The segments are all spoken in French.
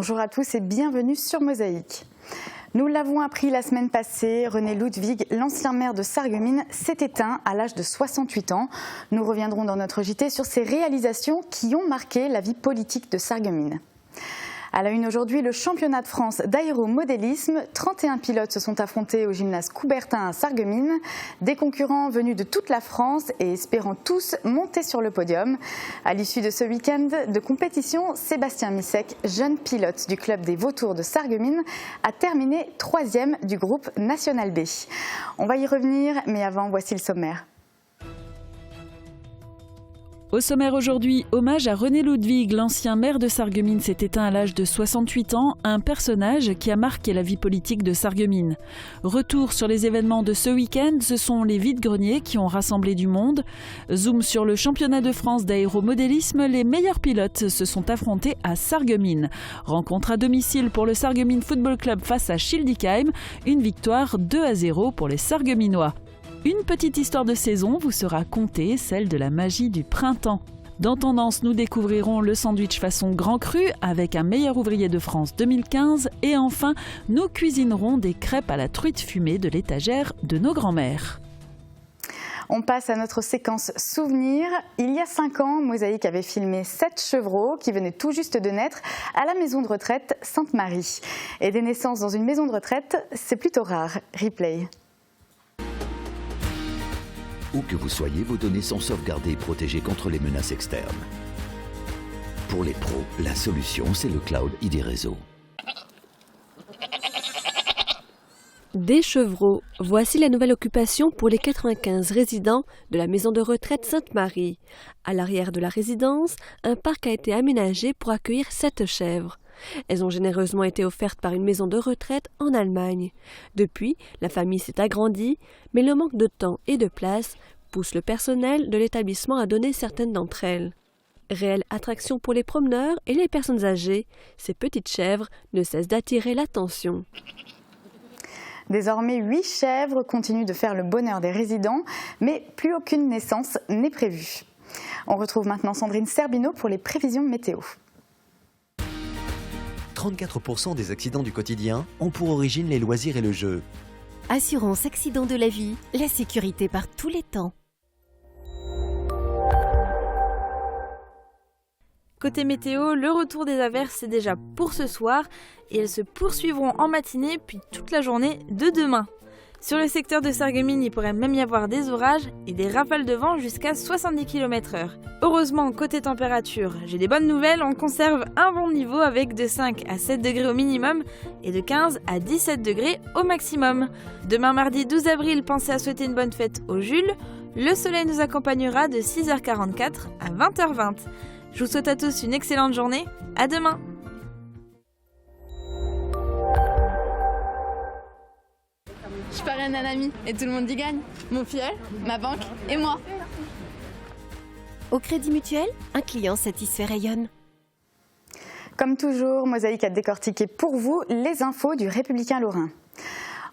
Bonjour à tous et bienvenue sur Mosaïque. Nous l'avons appris la semaine passée, René Ludwig, l'ancien maire de Sarreguemines, s'est éteint à l'âge de 68 ans. Nous reviendrons dans notre JT sur ses réalisations qui ont marqué la vie politique de Sarreguemines. À la une aujourd'hui, le championnat de France d'aéromodélisme. 31 pilotes se sont affrontés au gymnase Coubertin à Sarreguemines. Des concurrents venus de toute la France et espérant tous monter sur le podium. À l'issue de ce week-end de compétition, Sébastien Missek, jeune pilote du club des Vautours de Sarreguemines, a terminé 3e du groupe National B. On va y revenir, mais avant, voici le sommaire. Au sommaire aujourd'hui, hommage à René Ludwig, l'ancien maire de Sarreguemines s'est éteint à l'âge de 68 ans, un personnage qui a marqué la vie politique de Sarreguemines. Retour sur les événements de ce week-end, ce sont les vides-greniers qui ont rassemblé du monde. Zoom sur le championnat de France d'aéromodélisme, les meilleurs pilotes se sont affrontés à Sarreguemines. Rencontre à domicile pour le Sarreguemines Football Club face à Schildikheim, une victoire 2-0 pour les Sarregueminois. Une petite histoire de saison vous sera contée, celle de la magie du printemps. Dans Tendance, nous découvrirons le sandwich façon grand cru avec un meilleur ouvrier de France 2015. Et enfin, nous cuisinerons des crêpes à la truite fumée de l'étagère de nos grands-mères. On passe à notre séquence souvenirs. Il y a 5 ans, Mosaïque avait filmé 7 chevreaux qui venaient tout juste de naître à la maison de retraite Sainte-Marie. Et des naissances dans une maison de retraite, c'est plutôt rare. Replay. Où que vous soyez, vos données sont sauvegardées et protégées contre les menaces externes. Pour les pros, la solution, c'est le cloud ID Réseau. Des chevreaux, voici la nouvelle occupation pour les 95 résidents de la maison de retraite Sainte-Marie. À l'arrière de la résidence, un parc a été aménagé pour accueillir 7 chèvres. Elles ont généreusement été offertes par une maison de retraite en Allemagne. Depuis, la famille s'est agrandie, mais le manque de temps et de place pousse le personnel de l'établissement à donner certaines d'entre elles. Réelle attraction pour les promeneurs et les personnes âgées, ces petites chèvres ne cessent d'attirer l'attention. Désormais, 8 chèvres continuent de faire le bonheur des résidents, mais plus aucune naissance n'est prévue. On retrouve maintenant Sandrine Serbino pour les prévisions météo. 34% des accidents du quotidien ont pour origine les loisirs et le jeu. Assurance accident de la vie, la sécurité par tous les temps. Côté météo, le retour des averses est déjà pour ce soir et elles se poursuivront en matinée puis toute la journée de demain. Sur le secteur de Sarreguemines, il pourrait même y avoir des orages et des rafales de vent jusqu'à 70 km/h. Heureusement, côté température, j'ai des bonnes nouvelles, on conserve un bon niveau avec de 5 à 7 degrés au minimum et de 15 à 17 degrés au maximum. Demain mardi 12 avril, pensez à souhaiter une bonne fête au Jules. Le soleil nous accompagnera de 6h44 à 20h20. Je vous souhaite à tous une excellente journée, à demain. Je parraine un ami et tout le monde y gagne. Mon filleul, ma banque et moi. Au Crédit Mutuel, un client satisfait rayonne. Comme toujours, Mosaïque a décortiqué pour vous les infos du Républicain Lorrain.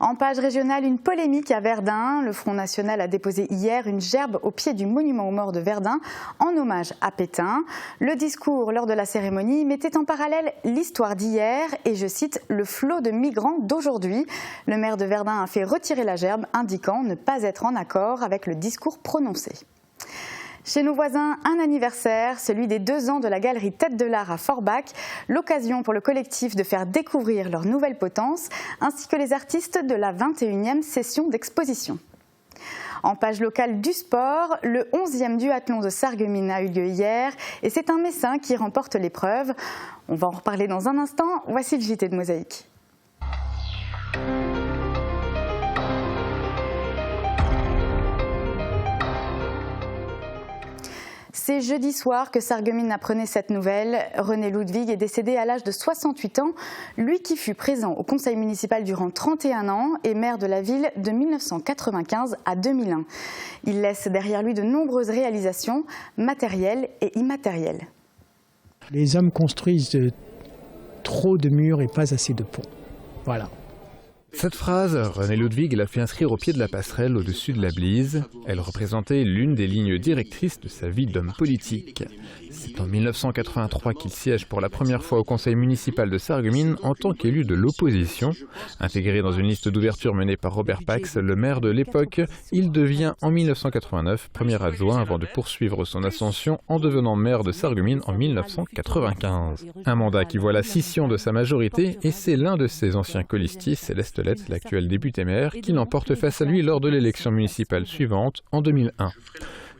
En page régionale, une polémique à Verdun. Le Front National a déposé hier une gerbe au pied du monument aux morts de Verdun en hommage à Pétain. Le discours lors de la cérémonie mettait en parallèle l'histoire d'hier et, je cite, le flot de migrants d'aujourd'hui. Le maire de Verdun a fait retirer la gerbe, indiquant ne pas être en accord avec le discours prononcé. Chez nos voisins, un anniversaire, celui des 2 ans de la galerie Tête de l'Art à Forbach, l'occasion pour le collectif de faire découvrir leur nouvelle potence, ainsi que les artistes de la 21e session d'exposition. En page locale du sport, le 11e duathlon de Sarreguemines a eu lieu hier et c'est un Messin qui remporte l'épreuve. On va en reparler dans un instant, voici le JT de Mosaïque. C'est jeudi soir que Sarreguemines apprenait cette nouvelle. René Ludwig est décédé à l'âge de 68 ans, lui qui fut présent au conseil municipal durant 31 ans et maire de la ville de 1995 à 2001. Il laisse derrière lui de nombreuses réalisations, matérielles et immatérielles. Les hommes construisent trop de murs et pas assez de ponts. Voilà. Cette phrase, René Ludwig l'a fait inscrire au pied de la passerelle au-dessus de la Blise. Elle représentait l'une des lignes directrices de sa vie d'homme politique. C'est en 1983 qu'il siège pour la première fois au conseil municipal de Sarreguemines en tant qu'élu de l'opposition. Intégré dans une liste d'ouverture menée par Robert Pax, le maire de l'époque, il devient en 1989 premier adjoint avant de poursuivre son ascension en devenant maire de Sarreguemines en 1995. Un mandat qui voit la scission de sa majorité et c'est l'un de ses anciens colistiers, Céleste Lette, l'actuel député maire, qui l'emporte face à lui lors de l'élection municipale suivante en 2001.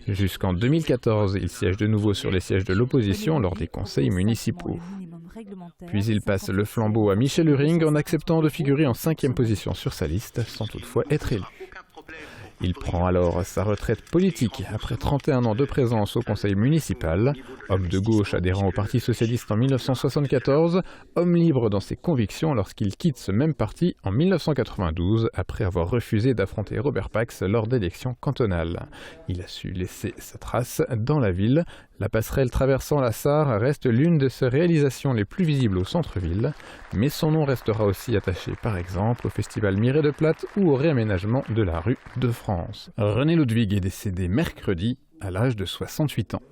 Jusqu'en 2014, il siège de nouveau sur les sièges de l'opposition lors des conseils municipaux. Puis il passe le flambeau à Michel Uring en acceptant de figurer en 5e position sur sa liste, sans toutefois être élu. Il prend alors sa retraite politique après 31 ans de présence au conseil municipal. Homme de gauche adhérant au Parti socialiste en 1974, homme libre dans ses convictions lorsqu'il quitte ce même parti en 1992 après avoir refusé d'affronter Robert Pax lors d'élections cantonales. Il a su laisser sa trace dans la ville. La passerelle traversant la Sarre reste l'une de ses réalisations les plus visibles au centre-ville, mais son nom restera aussi attaché par exemple au festival Mireille de Plate ou au réaménagement de la rue de France. René Ludwig est décédé mercredi à l'âge de 68 ans.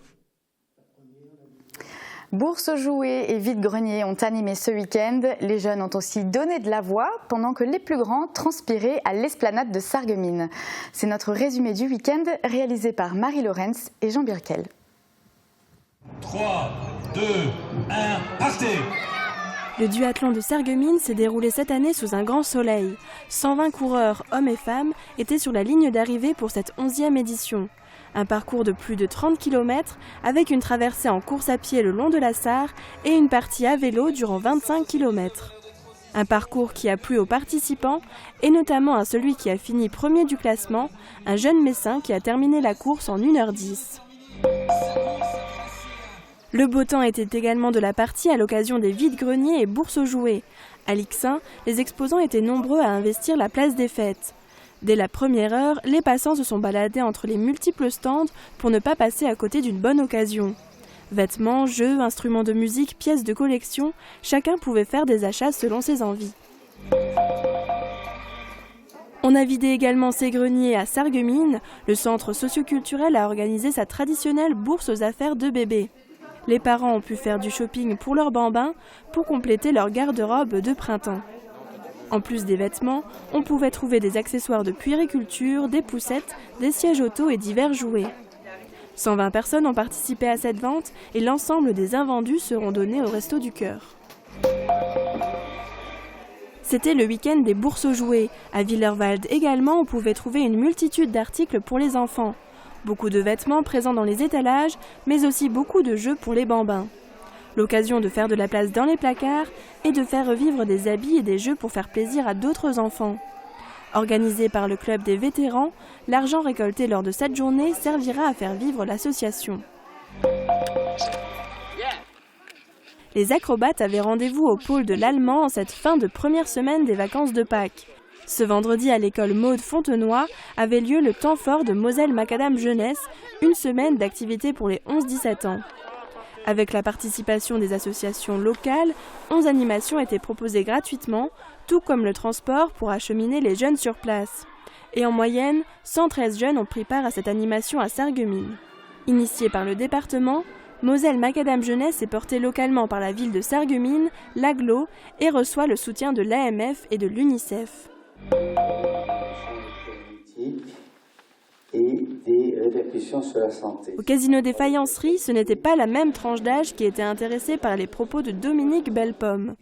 Bourse jouets et vide-greniers ont animé ce week-end. Les jeunes ont aussi donné de la voix pendant que les plus grands transpiraient à l'esplanade de Sarreguemines. C'est notre résumé du week-end réalisé par Marie Lorenz et Jean Birkel. 3, 2, 1, partez! Le duathlon de Sarreguemines s'est déroulé cette année sous un grand soleil. 120 coureurs, hommes et femmes, étaient sur la ligne d'arrivée pour cette 11e édition. Un parcours de plus de 30 km avec une traversée en course à pied le long de la Sarre et une partie à vélo durant 25 km. Un parcours qui a plu aux participants et notamment à celui qui a fini premier du classement, un jeune Messin qui a terminé la course en 1h10. Le beau temps était également de la partie à l'occasion des vide-greniers et bourses aux jouets. À Lixin, les exposants étaient nombreux à investir la place des fêtes. Dès la première heure, les passants se sont baladés entre les multiples stands pour ne pas passer à côté d'une bonne occasion. Vêtements, jeux, instruments de musique, pièces de collection, chacun pouvait faire des achats selon ses envies. On a vidé également ses greniers à Sarreguemines. Le centre socioculturel a organisé sa traditionnelle bourse aux affaires de bébés. Les parents ont pu faire du shopping pour leurs bambins pour compléter leur garde-robe de printemps. En plus des vêtements, on pouvait trouver des accessoires de puériculture, des poussettes, des sièges auto et divers jouets. 120 personnes ont participé à cette vente et l'ensemble des invendus seront donnés au Resto du Cœur. C'était le week-end des bourses aux jouets. À Villerwald également, on pouvait trouver une multitude d'articles pour les enfants. Beaucoup de vêtements présents dans les étalages, mais aussi beaucoup de jeux pour les bambins. L'occasion de faire de la place dans les placards et de faire revivre des habits et des jeux pour faire plaisir à d'autres enfants. Organisé par le club des vétérans, l'argent récolté lors de cette journée servira à faire vivre l'association. Les acrobates avaient rendez-vous au pôle de l'Allemand en cette fin de première semaine des vacances de Pâques. Ce vendredi à l'école Maude Fontenoy avait lieu le temps fort de Moselle Macadam Jeunesse, une semaine d'activité pour les 11-17 ans. Avec la participation des associations locales, 11 animations étaient proposées gratuitement, tout comme le transport pour acheminer les jeunes sur place. Et en moyenne, 113 jeunes ont pris part à cette animation à Sarreguemines. Initiée par le département, Moselle Macadam Jeunesse est portée localement par la ville de Sarreguemines, l'AGLO, et reçoit le soutien de l'AMF et de l'UNICEF. Et des répercussions sur la santé. Au casino des Faïenceries, ce n'était pas la même tranche d'âge qui était intéressée par les propos de Dominique Bellepomme.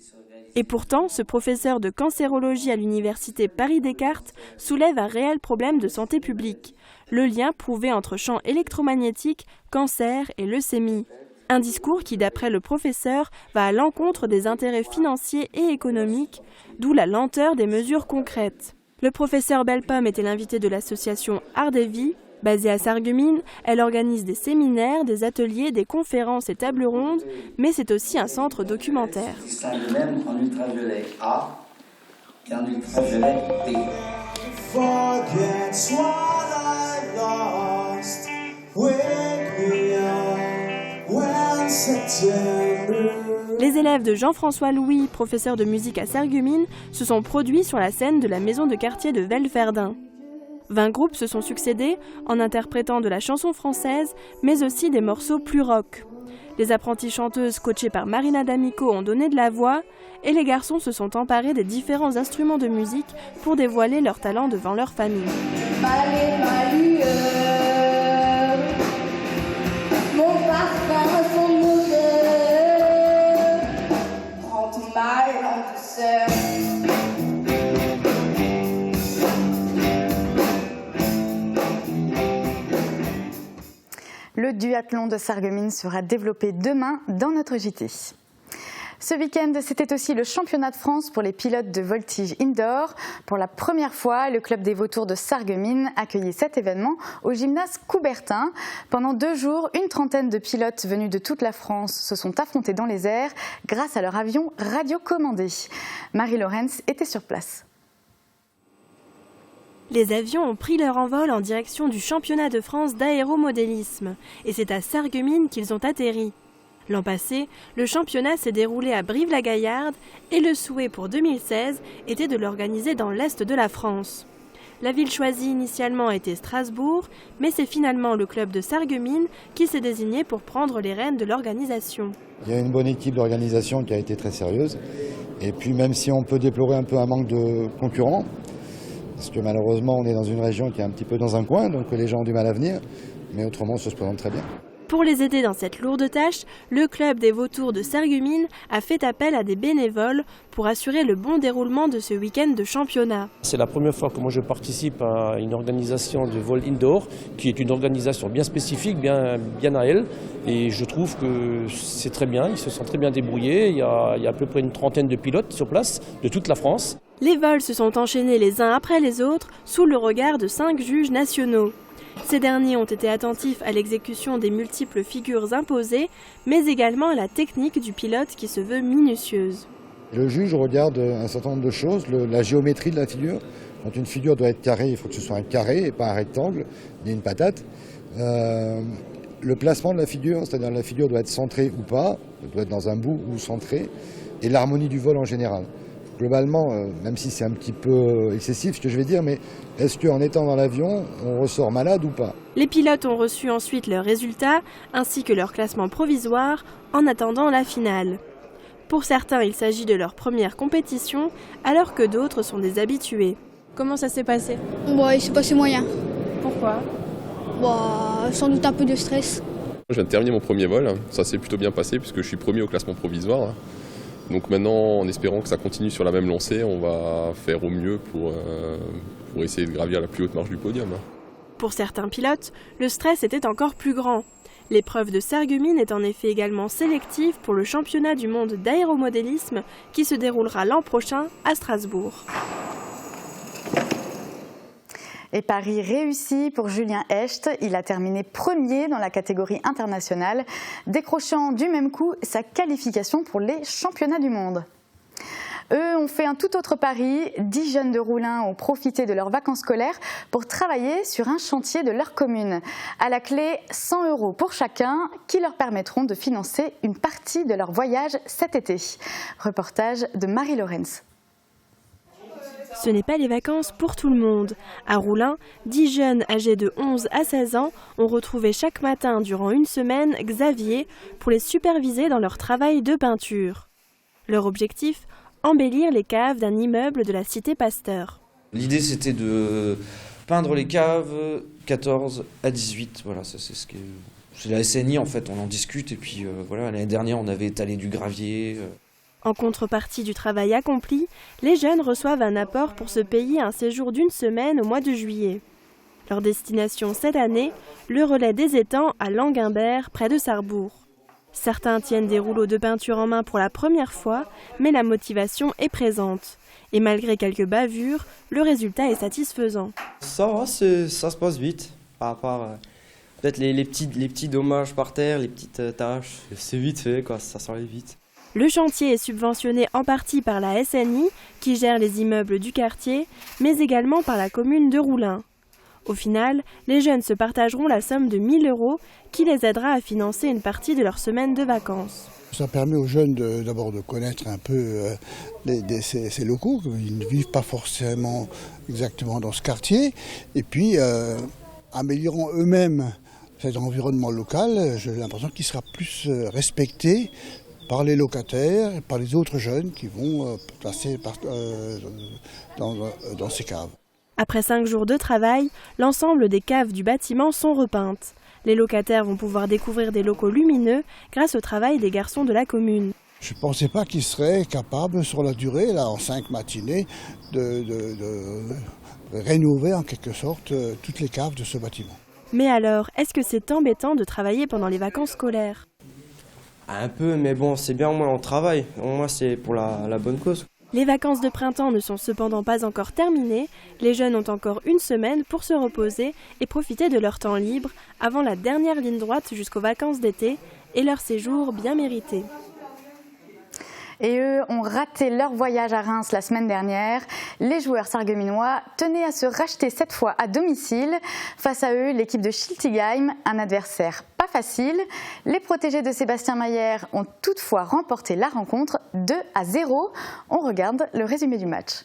Et pourtant, ce professeur de cancérologie à l'université Paris-Descartes soulève un réel problème de santé publique. Le lien prouvé entre champs électromagnétiques, cancer et leucémie. Un discours qui, d'après le professeur, va à l'encontre des intérêts financiers et économiques, d'où la lenteur des mesures concrètes. Le professeur Bellepomme était l'invité de l'association Art et Vie. Basée à Sarreguemines, elle organise des séminaires, des ateliers, des conférences et tables rondes, mais c'est aussi un centre documentaire. Il distingue même en ultraviolet A et en ultraviolet B. Les élèves de Jean-François Louis, professeur de musique à Sarreguemines, se sont produits sur la scène de la maison de quartier de Velverdun. 20 groupes se sont succédés en interprétant de la chanson française, mais aussi des morceaux plus rock. Les apprenties chanteuses coachées par Marina D'Amico ont donné de la voix et les garçons se sont emparés des différents instruments de musique pour dévoiler leur talent devant leur famille. Mon parfum, son odeur, prends tout mal en douceur. Le duathlon de Sarreguemines sera développé demain dans notre JT. Ce week-end, c'était aussi le championnat de France pour les pilotes de voltige indoor. Pour la première fois, le club des vautours de Sarreguemines accueillait cet événement au gymnase Coubertin. Pendant 2 jours, une trentaine de pilotes venus de toute la France se sont affrontés dans les airs grâce à leur avion radiocommandé. Marie Lorenz était sur place. Les avions ont pris leur envol en direction du championnat de France d'aéromodélisme et c'est à Sarreguemines qu'ils ont atterri. L'an passé, le championnat s'est déroulé à Brive-la-Gaillarde et le souhait pour 2016 était de l'organiser dans l'est de la France. La ville choisie initialement était Strasbourg, mais c'est finalement le club de Sarreguemines qui s'est désigné pour prendre les rênes de l'organisation. Il y a une bonne équipe d'organisation qui a été très sérieuse et puis même si on peut déplorer un peu un manque de concurrents, parce que malheureusement on est dans une région qui est un petit peu dans un coin, donc les gens ont du mal à venir, mais autrement ça se présente très bien. Pour les aider dans cette lourde tâche, le club des vautours de Sarreguemines a fait appel à des bénévoles pour assurer le bon déroulement de ce week-end de championnat. C'est la première fois que moi je participe à une organisation de vol indoor, qui est une organisation bien spécifique, bien à elle, et je trouve que c'est très bien, ils se sont très bien débrouillés, il y a à peu près une trentaine de pilotes sur place, de toute la France. Les vols se sont enchaînés les uns après les autres, sous le regard de 5 juges nationaux. Ces derniers ont été attentifs à l'exécution des multiples figures imposées, mais également à la technique du pilote qui se veut minutieuse. Le juge regarde un certain nombre de choses, la géométrie de la figure. Quand une figure doit être carrée, il faut que ce soit un carré et pas un rectangle, ni une patate. Le placement de la figure, c'est-à-dire la figure doit être centrée ou pas, elle doit être dans un bout ou centrée, et l'harmonie du vol en général. Globalement, même si c'est un petit peu excessif ce que je vais dire, mais est-ce qu'en étant dans l'avion, on ressort malade ou pas? Les pilotes ont reçu ensuite leurs résultats, ainsi que leur classement provisoire, en attendant la finale. Pour certains, il s'agit de leur première compétition, alors que d'autres sont des habitués. Comment ça s'est passé? Il s'est passé moyen. Pourquoi? Sans doute un peu de stress. Je viens de terminer mon premier vol, ça s'est plutôt bien passé puisque je suis premier au classement provisoire. Donc maintenant, en espérant que ça continue sur la même lancée, on va faire au mieux pour essayer de gravir la plus haute marche du podium. Pour certains pilotes, le stress était encore plus grand. L'épreuve de Sarreguemines est en effet également sélective pour le championnat du monde d'aéromodélisme qui se déroulera l'an prochain à Strasbourg. Et Paris réussi pour Julien Hecht. Il a terminé premier dans la catégorie internationale, décrochant du même coup sa qualification pour les championnats du monde. Eux ont fait un tout autre pari. 10 jeunes de Roulin ont profité de leurs vacances scolaires pour travailler sur un chantier de leur commune. À la clé, 100 € pour chacun qui leur permettront de financer une partie de leur voyage cet été. Reportage de Marie Lorenz. Ce n'est pas les vacances pour tout le monde. À Roulin, 10 jeunes âgés de 11 à 16 ans ont retrouvé chaque matin durant une semaine Xavier pour les superviser dans leur travail de peinture. Leur objectif, embellir les caves d'un immeuble de la cité Pasteur. L'idée c'était de peindre les caves 14 à 18, voilà, ça c'est ce qui est... C'est la SNI en fait, on en discute et puis voilà, l'année dernière on avait étalé du gravier. En contrepartie du travail accompli, les jeunes reçoivent un apport pour se payer un séjour d'une semaine au mois de juillet. Leur destination cette année, le relais des étangs à Languimbert, près de Sarrebourg. Certains tiennent des rouleaux de peinture en main pour la première fois, mais la motivation est présente. Et malgré quelques bavures, le résultat est satisfaisant. Ça va, ça se passe vite, à part peut-être les petits dommages par terre, les petites tâches. C'est vite fait, quoi, ça s'enlève vite. Le chantier est subventionné en partie par la SNI, qui gère les immeubles du quartier, mais également par la commune de Roulin. Au final, les jeunes se partageront la somme de 1 000 € qui les aidera à financer une partie de leur semaine de vacances. Ça permet aux jeunes d'abord de connaître un peu ces locaux. Ils ne vivent pas forcément exactement dans ce quartier. Et puis, améliorant eux-mêmes cet environnement local, j'ai l'impression qu'il sera plus respecté par les locataires, par les autres jeunes qui vont passer dans ces caves. Après 5 jours de travail, l'ensemble des caves du bâtiment sont repeintes. Les locataires vont pouvoir découvrir des locaux lumineux grâce au travail des garçons de la commune. Je ne pensais pas qu'ils seraient capables sur la durée, là, en 5 matinées, de rénover en quelque sorte toutes les caves de ce bâtiment. Mais alors, est-ce que c'est embêtant de travailler pendant les vacances scolaires? Un peu, mais bon, c'est bien, au moins on travaille. Au moins c'est pour la bonne cause. Les vacances de printemps ne sont cependant pas encore terminées. Les jeunes ont encore 1 semaine pour se reposer et profiter de leur temps libre avant la dernière ligne droite jusqu'aux vacances d'été et leur séjour bien mérité. Et eux ont raté leur voyage à Reims la semaine dernière. Les joueurs sarregueminois tenaient à se racheter cette fois à domicile. Face à eux, l'équipe de Schiltigheim, un adversaire pas facile. Les protégés de Sébastien Mayer ont toutefois remporté la rencontre 2-0. On regarde le résumé du match.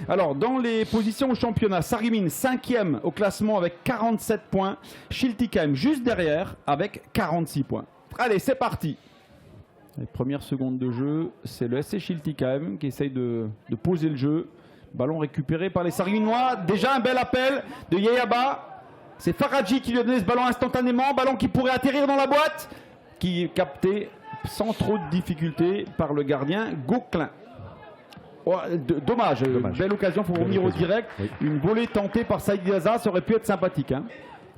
Alors, dans les positions au championnat, Sarreguemines 5e au classement avec 47 points. Schiltigheim juste derrière avec 46 points. Allez, c'est parti. Les premières secondes de jeu, c'est le SC Schiltigheim qui essaye de poser le jeu. Ballon récupéré par les Sarregueminois. Déjà un bel appel de Yeyaba. C'est Faradji qui lui a donné ce ballon instantanément. Ballon qui pourrait atterrir dans la boîte. Qui est capté sans trop de difficulté par le gardien Gauquelin. Oh, dommage. Belle occasion, il faut revenir au direct. Oui. Une volée tentée par Saïd Gaza, ça aurait pu être sympathique. Hein.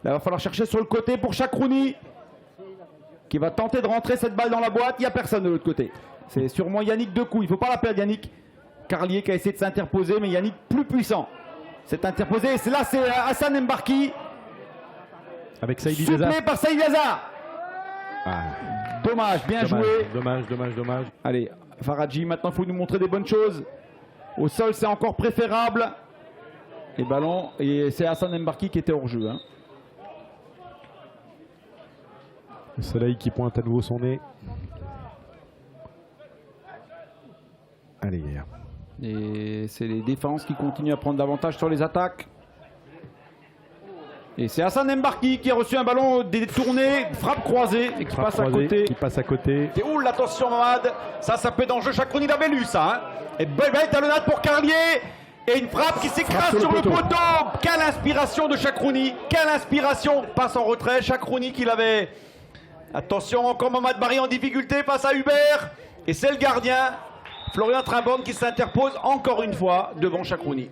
Là, il va falloir chercher sur le côté pour Chakrouni, qui va tenter de rentrer cette balle dans la boîte. Il n'y a personne de l'autre côté. C'est sûrement Yannick Decou. Il ne faut pas la perdre, Yannick. Carlier qui a essayé de s'interposer, mais Yannick plus puissant. C'est interposé. C'est là, c'est Hassan Mbarki. Avec Saïd Gaza. Soufflé par Saïd Gaza. Ah. Dommage, bien joué. Dommage. Allez. Faradji, maintenant il faut nous montrer des bonnes choses. Au sol, c'est encore préférable. Et ballon, et c'est Hassan Mbarki qui était hors jeu. Hein. Le soleil qui pointe à nouveau son nez. Allez. Et c'est les défenses qui continuent à prendre davantage sur les attaques. Et c'est Hassan Mbarki qui a reçu un ballon détourné, frappe croisée et qui passe à côté. Et oula, attention Mamad, ça peut être dangereux. Chakrouni l'avait lu ça. Hein. Et belle talonnade pour Carlier. Et une frappe qui s'écrase sur le poteau. Quelle inspiration de Chakrouni. Quelle inspiration. Passe en retrait. Chakrouni qui l'avait. Attention, encore Mamad Barry en difficulté face à Hubert. Et c'est le gardien, Florian Trimborne, qui s'interpose encore une fois devant Chakrouni.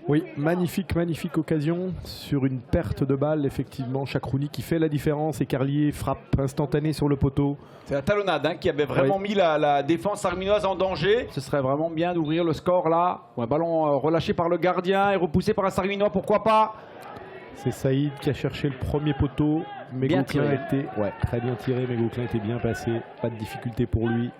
Oui, magnifique occasion sur une perte de balle, effectivement. Chakrouni qui fait la différence et Carlier frappe instantanée sur le poteau. C'est la talonnade hein, qui avait vraiment mis la défense sarregueminoise en danger. Ce serait vraiment bien d'ouvrir le score là. Un ballon relâché par le gardien et repoussé par un Sarregueminois, pourquoi pas. C'est Saïd qui a cherché le premier poteau, mais Gauquelin était très bien tiré, mais Gauquelin était bien passé. Pas de difficulté pour lui.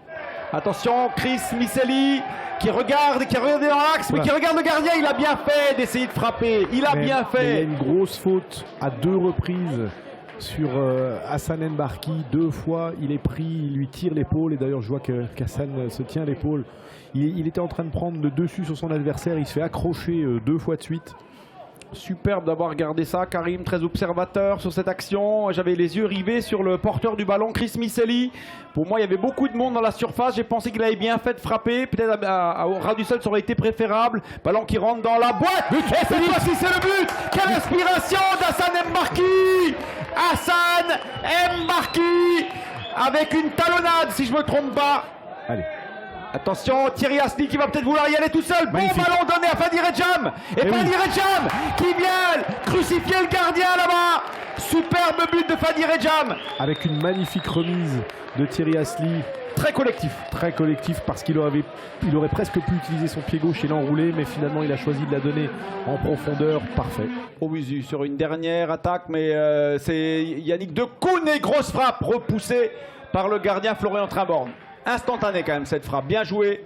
Attention, Chris Miseli qui regarde dans l'axe, mais qui regarde le gardien. Il a bien fait d'essayer de frapper. Il a bien fait. Il y a une grosse faute à 2 reprises sur Hassan Mbarki. 2 fois, il est pris, il lui tire l'épaule. Et d'ailleurs, je vois qu'Hassan se tient l'épaule. Il était en train de prendre le dessus sur son adversaire. Il se fait accrocher 2 fois de suite. Superbe d'avoir regardé ça, Karim, très observateur sur cette action. J'avais les yeux rivés sur le porteur du ballon, Chris Miseli. Pour moi, il y avait beaucoup de monde dans la surface. J'ai pensé qu'il avait bien fait de frapper. Peut-être au ras du sol, ça aurait été préférable. Ballon qui rentre dans la boîte. Et cette fois-ci, c'est le but. Quelle inspiration d'Hassan Mbarki. Hassan Mbarki avec une talonnade, si je ne me trompe pas. Allez. Attention, Thierry Asni qui va peut-être vouloir y aller tout seul. Magnifique. Bon ballon donné à Fadi Redjam. Et Fadi Redjam qui vient crucifier le gardien là-bas. Superbe Énorme but de Fadi Rejam. Avec une magnifique remise de Thierry Asli. Très collectif. Très collectif parce qu'il aurait presque pu utiliser son pied gauche et l'enrouler, mais finalement il a choisi de la donner en profondeur. Parfait. Obusu sur une dernière attaque, mais c'est Yannick Decoune et grosse frappe repoussée par le gardien Florian Trimborn. Instantané quand même cette frappe, bien jouée.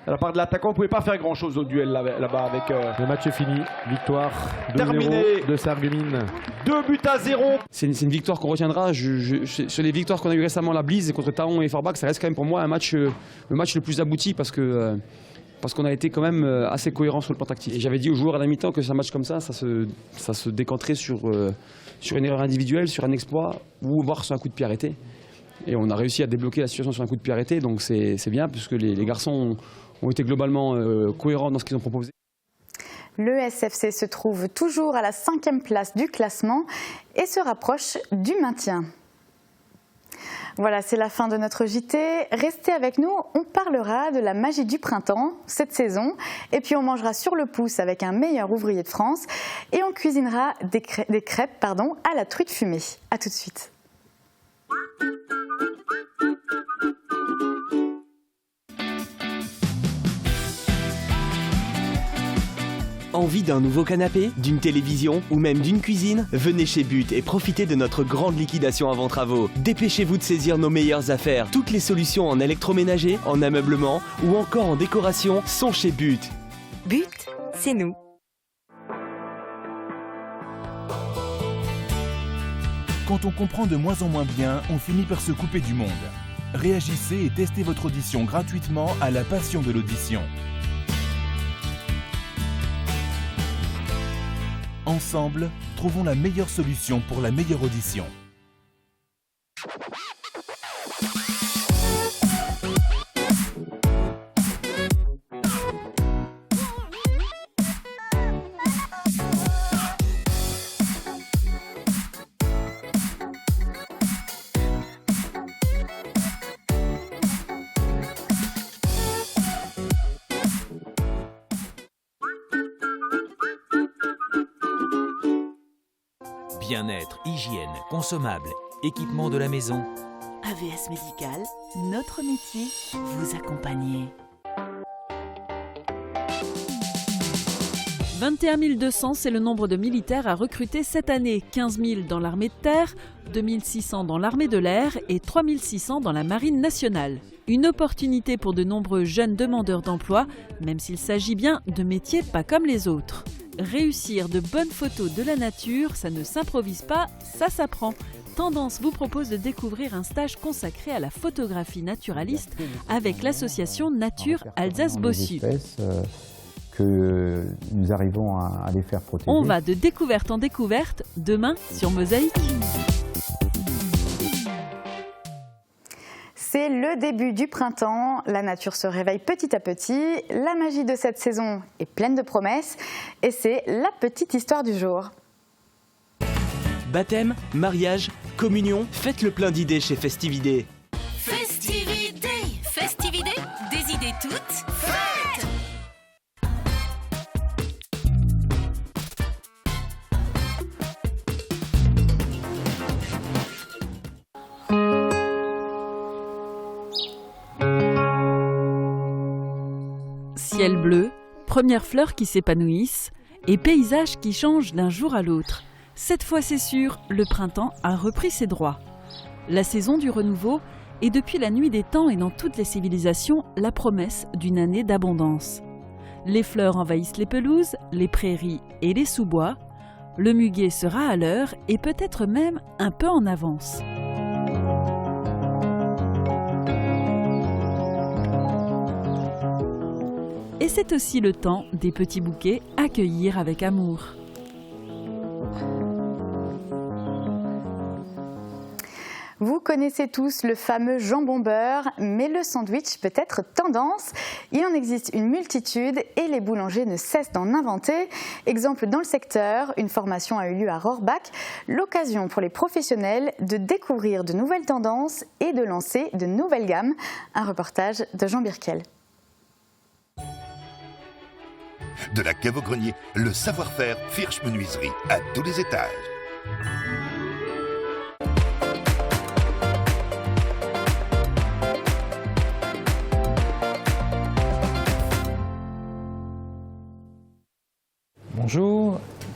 De la part de l'attaquant, on ne pouvait pas faire grand chose au duel là-bas avec. Le match est fini, victoire 2-0 de Sarreguemines. 2-0. C'est une victoire qu'on retiendra. Sur les victoires qu'on a eu récemment, la Blise contre Taon et Forbach, ça reste quand même pour moi le match le plus abouti parce qu'on a été quand même assez cohérent sur le plan tactique. Et j'avais dit aux joueurs à la mi-temps que c'est un match comme ça se décanterait sur une erreur individuelle, sur un exploit ou voire sur un coup de pied arrêté. Et on a réussi à débloquer la situation sur un coup de pied arrêté, donc c'est bien puisque les garçons ont été globalement cohérents dans ce qu'ils ont proposé. Le SFC se trouve toujours à la 5e place du classement et se rapproche du maintien. Voilà, c'est la fin de notre JT. Restez avec nous, on parlera de la magie du printemps cette saison. Et puis on mangera sur le pouce avec un meilleur ouvrier de France. Et on cuisinera des crêpes à la truite fumée. A tout de suite. Envie d'un nouveau canapé, d'une télévision ou même d'une cuisine? Venez chez But et profitez de notre grande liquidation avant travaux. Dépêchez-vous de saisir nos meilleures affaires. Toutes les solutions en électroménager, en ameublement ou encore en décoration sont chez But. But, c'est nous. Quand on comprend de moins en moins bien, on finit par se couper du monde. Réagissez et testez votre audition gratuitement à la passion de l'audition. Ensemble, trouvons la meilleure solution pour la meilleure audition. Bien-être, hygiène, consommables, équipement de la maison. AVS Médical, notre métier, vous accompagner. 21 200, c'est le nombre de militaires à recruter cette année. 15 000 dans l'armée de terre, 2 600 dans l'armée de l'air et 3 600 dans la marine nationale. Une opportunité pour de nombreux jeunes demandeurs d'emploi, même s'il s'agit bien de métiers pas comme les autres. Réussir de bonnes photos de la nature, ça ne s'improvise pas, ça s'apprend. Tendance vous propose de découvrir un stage consacré à la photographie naturaliste avec l'association Nature Alsace-Bossu. Que nous arrivons à les faire protéger. On va de découverte en découverte, demain sur Mosaïque. C'est le début du printemps, la nature se réveille petit à petit, la magie de cette saison est pleine de promesses et c'est la petite histoire du jour. Baptême, mariage, communion, faites le plein d'idées chez Festividé. Festividé, Festividé, des idées toutes faites. Ciel bleu, premières fleurs qui s'épanouissent et paysages qui changent d'un jour à l'autre. Cette fois c'est sûr, le printemps a repris ses droits. La saison du renouveau est depuis la nuit des temps et dans toutes les civilisations la promesse d'une année d'abondance. Les fleurs envahissent les pelouses, les prairies et les sous-bois. Le muguet sera à l'heure et peut-être même un peu en avance. Et c'est aussi le temps des petits bouquets à cueillir avec amour. Vous connaissez tous le fameux jambon beurre, mais le sandwich peut être tendance. Il en existe une multitude et les boulangers ne cessent d'en inventer. Exemple dans le secteur, une formation a eu lieu à Rohrbach, l'occasion pour les professionnels de découvrir de nouvelles tendances et de lancer de nouvelles gammes. Un reportage de Jean Birkel. De la cave au grenier, le savoir-faire Firsch Menuiserie à tous les étages.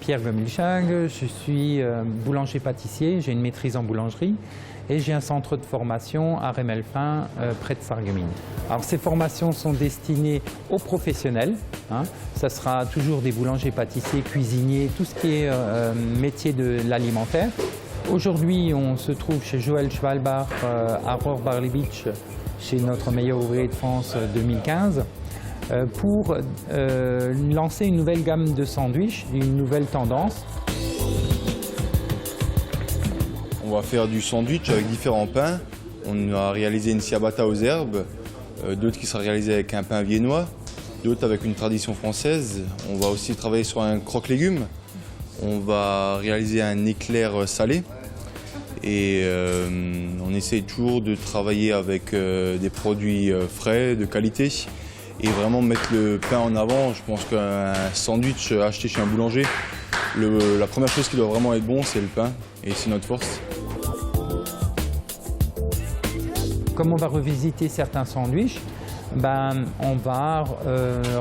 Pierre Gomilchag, je suis boulanger-pâtissier, j'ai une maîtrise en boulangerie et j'ai un centre de formation à Remelfin, près de Sarreguemines. Alors ces formations sont destinées aux professionnels, hein. Ça sera toujours des boulangers-pâtissiers, cuisiniers, tout ce qui est métier de l'alimentaire. Aujourd'hui, on se trouve chez Joël Schwalbach à Rohr-Barley-Beach, chez notre meilleur ouvrier de France 2015. Pour lancer une nouvelle gamme de sandwichs, une nouvelle tendance. On va faire du sandwich avec différents pains. On a réalisé une ciabatta aux herbes, d'autres qui sera réalisée avec un pain viennois, d'autres avec une tradition française. On va aussi travailler sur un croque-légumes. On va réaliser un éclair salé. Et on essaye toujours de travailler avec des produits frais, de qualité. Et vraiment mettre le pain en avant. Je pense qu'un sandwich acheté chez un boulanger, la première chose qui doit vraiment être bon, c'est le pain. Et c'est notre force. Comme on va revisiter certains sandwichs, on va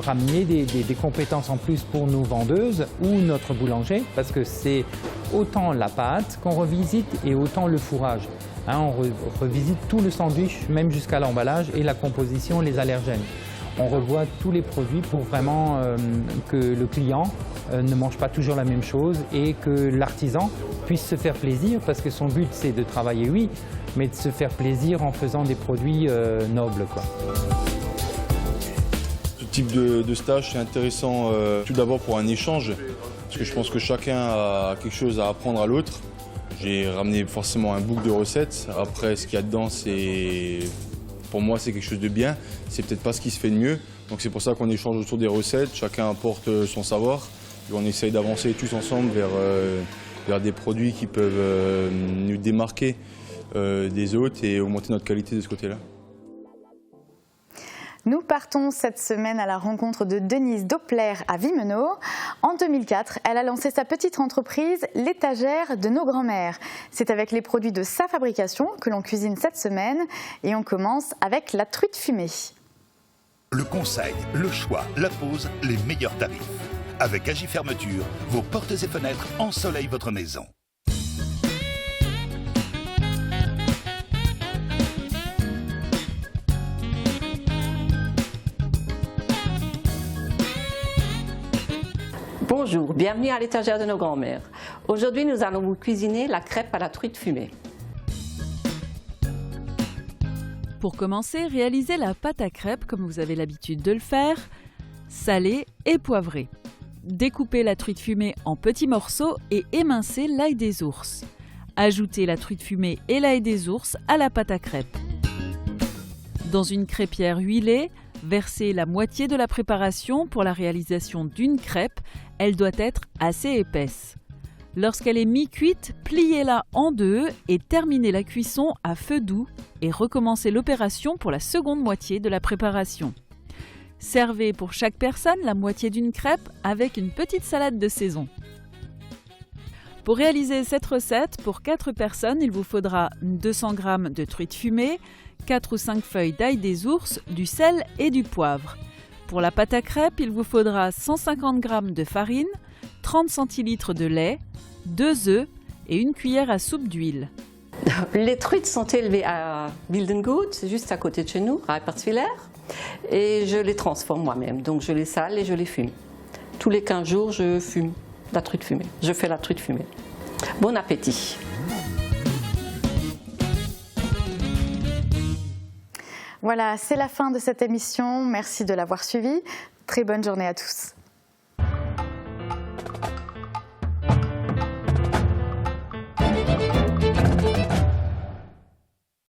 ramener des compétences en plus pour nos vendeuses ou notre boulanger, parce que c'est autant la pâte qu'on revisite et autant le fourrage. Hein, on revisite tout le sandwich, même jusqu'à l'emballage et la composition, les allergènes. On revoit tous les produits pour vraiment que le client ne mange pas toujours la même chose et que l'artisan puisse se faire plaisir, parce que son but c'est de travailler, oui, mais de se faire plaisir en faisant des produits nobles, quoi. Ce type de stage, c'est intéressant tout d'abord pour un échange, parce que je pense que chacun a quelque chose à apprendre à l'autre. J'ai ramené forcément un book de recettes. Après, ce qu'il y a dedans, pour moi, c'est quelque chose de bien. C'est peut-être pas ce qui se fait de mieux. Donc c'est pour ça qu'on échange autour des recettes. Chacun apporte son savoir. Et on essaye d'avancer tous ensemble vers des produits qui peuvent nous démarquer des autres et augmenter notre qualité de ce côté-là. Nous partons cette semaine à la rencontre de Denise Doppler à Wimmenau. En 2004, elle a lancé sa petite entreprise, l'étagère de nos grands-mères. C'est avec les produits de sa fabrication que l'on cuisine cette semaine et on commence avec la truite fumée. Le conseil, le choix, la pose, les meilleurs tarifs. Avec Agifermeture, vos portes et fenêtres ensoleillent votre maison. Bonjour, bienvenue à l'étagère de nos grands-mères. Aujourd'hui, nous allons vous cuisiner la crêpe à la truite fumée. Pour commencer, réalisez la pâte à crêpes comme vous avez l'habitude de le faire, salée et poivrée. Découpez la truite fumée en petits morceaux et émincez l'ail des ours. Ajoutez la truite fumée et l'ail des ours à la pâte à crêpes. Dans une crêpière huilée, versez la moitié de la préparation pour la réalisation d'une crêpe. Elle doit être assez épaisse. Lorsqu'elle est mi-cuite, pliez-la en deux et terminez la cuisson à feu doux et recommencez l'opération pour la seconde moitié de la préparation. Servez pour chaque personne la moitié d'une crêpe avec une petite salade de saison. Pour réaliser cette recette, pour 4 personnes, il vous faudra 200 g de truite fumée, 4 ou 5 feuilles d'ail des ours, du sel et du poivre. Pour la pâte à crêpes, il vous faudra 150 g de farine, 30 centilitres de lait, 2 œufs et une cuillère à soupe d'huile. Les truites sont élevées à Wildengut, c'est juste à côté de chez nous, à Eppertswiller, et je les transforme moi-même. Donc je les sale et je les fume. Tous les 15 jours, je fume la truite fumée. Je fais la truite fumée. Bon appétit! Voilà, c'est la fin de cette émission. Merci de l'avoir suivie. Très bonne journée à tous.